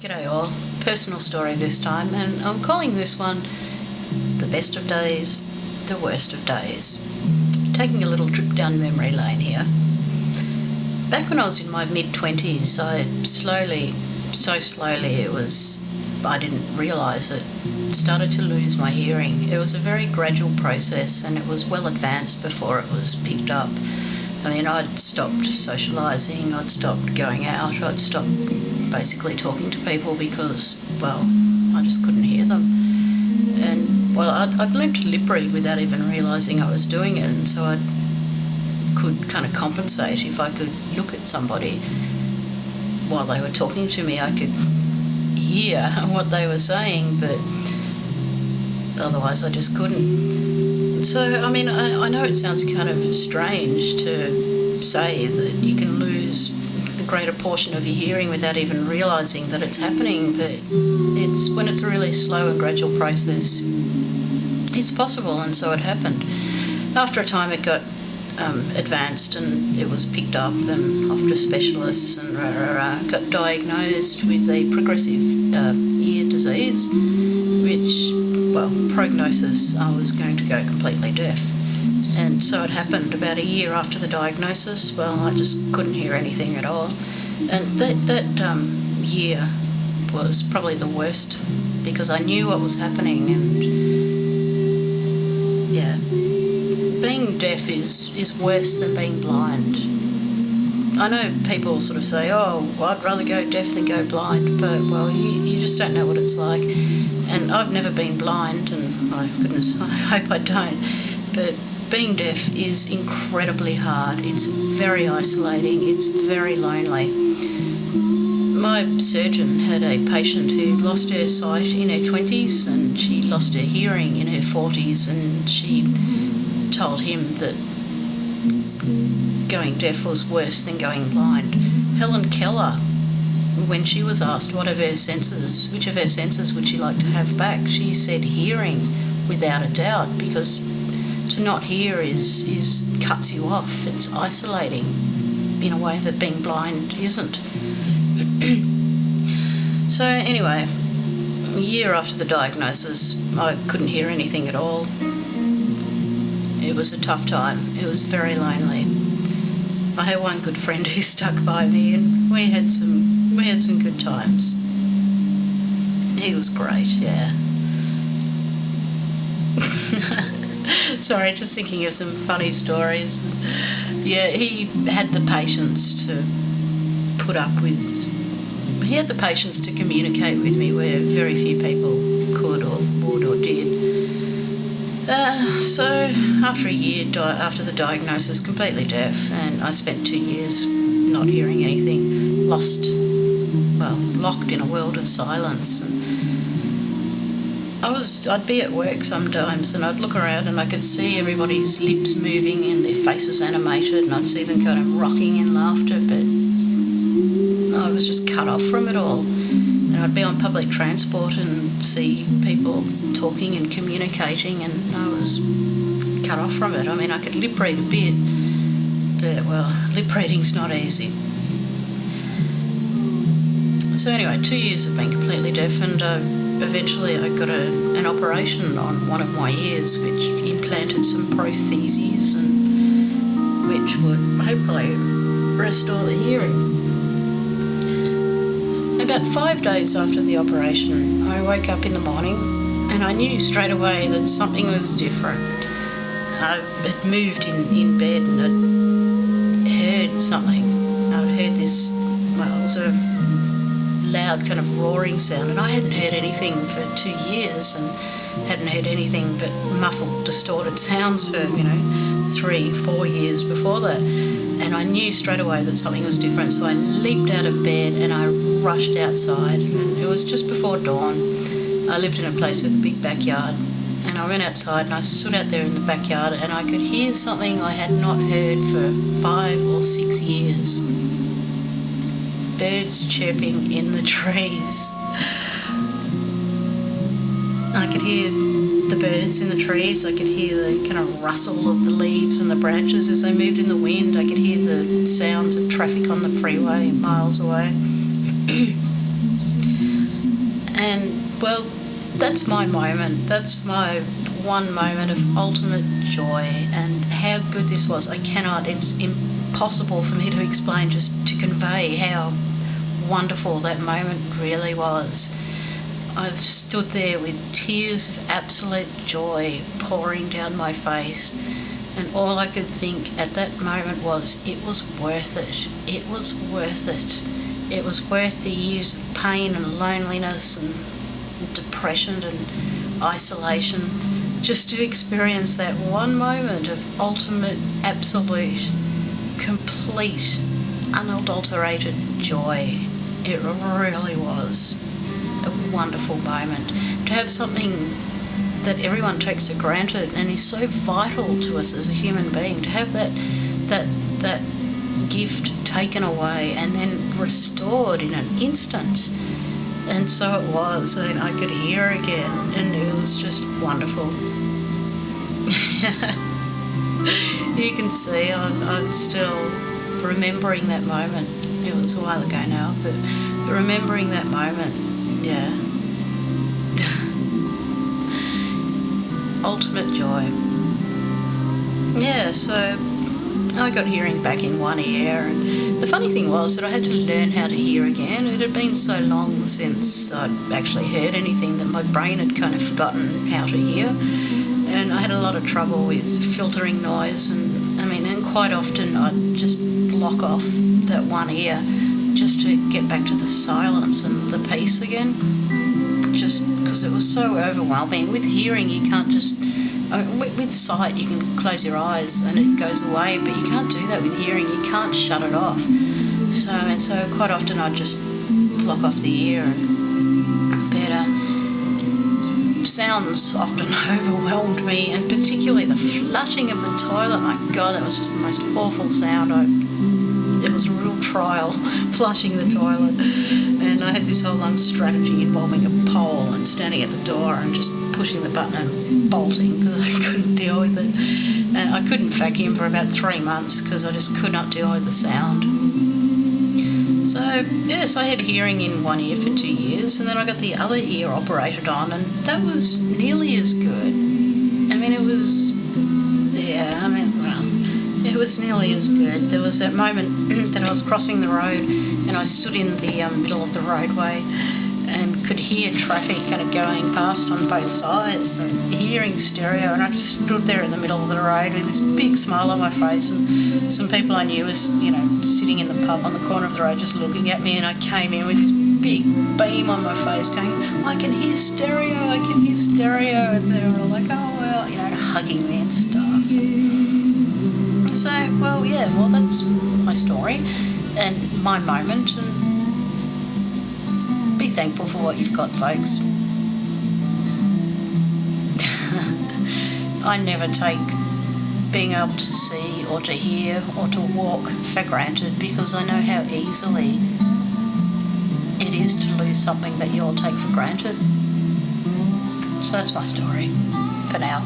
G'day all, personal story this time, and I'm calling this one the best of days, the worst of days. Taking a little trip down memory lane here. Back when I was in my mid-20s, I I didn't realise it, started to lose my hearing. It was a very gradual process and it was well advanced before it was picked up. I mean, I'd stopped socialising, I'd stopped going out, I'd stopped basically talking to people because, well, I just couldn't hear them. And, well, I'd learned to lip read without even realising I was doing it, and so I could kind of compensate. If I could look at somebody while they were talking to me, I could hear what they were saying, but otherwise I just couldn't. So, I mean, I know it sounds kind of strange to say that you can lose the greater portion of your hearing without even realising that it's happening, but when it's a really slow and gradual process, it's possible, and so it happened. After a time it got advanced and it was picked up and off to specialists and got diagnosed with a progressive ear disease, which, well, prognosis, I was going to go completely deaf. And so it happened about a year after the diagnosis. Well, I just couldn't hear anything at all. And that year was probably the worst because I knew what was happening, and yeah, being deaf is worse than being blind. I know people sort of say, oh, well, I'd rather go deaf than go blind, but, well, you just don't know what it's like. And I've never been blind, and, oh goodness, I hope I don't, but being deaf is incredibly hard. It's very isolating, it's very lonely. My surgeon had a patient who lost her sight in her 20s, and she lost her hearing in her 40s, and she told him that going deaf was worse than going blind. Helen Keller, when she was asked which of her senses would she like to have back, she said hearing without a doubt, because to not hear cuts you off. It's isolating in a way that being blind isn't. So anyway, a year after the diagnosis, I couldn't hear anything at all. It was a tough time. It was very lonely. I had one good friend who stuck by me, and we had some good times. He was great, yeah. Sorry, just thinking of some funny stories. Yeah, he had the patience to put up with. He had the patience to communicate with me where very few people could or would or did. So after a year after the diagnosis, completely deaf, and I spent 2 years not hearing anything, locked in a world of silence. I'd be at work sometimes and I'd look around and I could see everybody's lips moving and their faces animated, and I'd see them kind of rocking in laughter, but I was just cut off from it all. And I'd be on public transport and see people talking and communicating, and I was cut off from it. I mean, I could lip read a bit, but, well, lip reading's not easy. So anyway, 2 years of being completely deaf, and eventually I got an operation on one of my ears, which implanted some prostheses, and which would hopefully restore the hearing. About 5 days after the operation, I woke up in the morning and I knew straight away that something was different. I had moved in bed and I'd heard something. I'd heard this, well, it was a loud kind of roaring sound, and I hadn't heard anything for 2 years and hadn't heard anything but muffled, distorted sounds for, 3-4 years before that. And I knew straight away that something was different, so I leaped out of bed and I rushed outside, and it was just before dawn. I lived in a place with a big backyard, and I went outside and I stood out there in the backyard and I could hear something I had not heard for 5 or 6 years. Birds chirping in the trees. I could hear the birds in the trees. I could hear the kind of rustle of the leaves and the branches as they moved in the wind. I could hear the sounds of traffic on the freeway miles away. Well, that's my moment. That's my one moment of ultimate joy, and how good this was. It's impossible for me to explain, just to convey how wonderful that moment really was. I've stood there with tears of absolute joy pouring down my face, and all I could think at that moment was, it was worth it. It was worth it. It was worth the years of pain and loneliness and depression and isolation, just to experience that one moment of ultimate, absolute, complete, unadulterated joy. It really was a wonderful moment. To have something that everyone takes for granted and is so vital to us as a human being, to have that gift taken away and then restored in an instant. And so it was, and I could hear again, and it was just wonderful. You can see I'm still remembering that moment. It was a while ago now, but remembering that moment, yeah. Ultimate joy. Yeah, so I got hearing back in one ear, and the funny thing was that I had to learn how to hear again. It had been so long since I'd actually heard anything that my brain had kind of forgotten how to hear, and I had a lot of trouble with filtering noise, and quite often I'd just block off that one ear just to get back to the silence and the peace again, just because it was so overwhelming. With hearing, you can't just... with sight, you can close your eyes and it goes away, but you can't do that with hearing. You can't shut it off. So quite often I'd just block off the ear, but sounds often overwhelmed me, and particularly the flushing of the toilet. My God, that was just the most awful sound. It was a real trial, flushing the toilet, and I had this whole strategy involving a pole and standing at the door and just pushing the button and bolting because I couldn't deal with it. And I couldn't vacuum for about 3 months because I just could not deal with the sound. So yes, I had hearing in one ear for 2 years, and then I got the other ear operated on, and that was nearly as good. It was nearly as good. There was that moment that I was crossing the road and I stood in the middle of the roadway and could hear traffic kind of going past on both sides and hearing stereo, and I just stood there in the middle of the road with this big smile on my face, and some people I knew was, sitting in the pub on the corner of the road just looking at me, and I came in with this big beam on my face going, I can hear stereo, and they were all like, oh well, hugging me and stuff. So, that's my story and my moment, and be thankful for what you've got, folks. I never take being able to see or to hear or to walk for granted, because I know how easily it is to lose something that you all take for granted. So that's my story for now.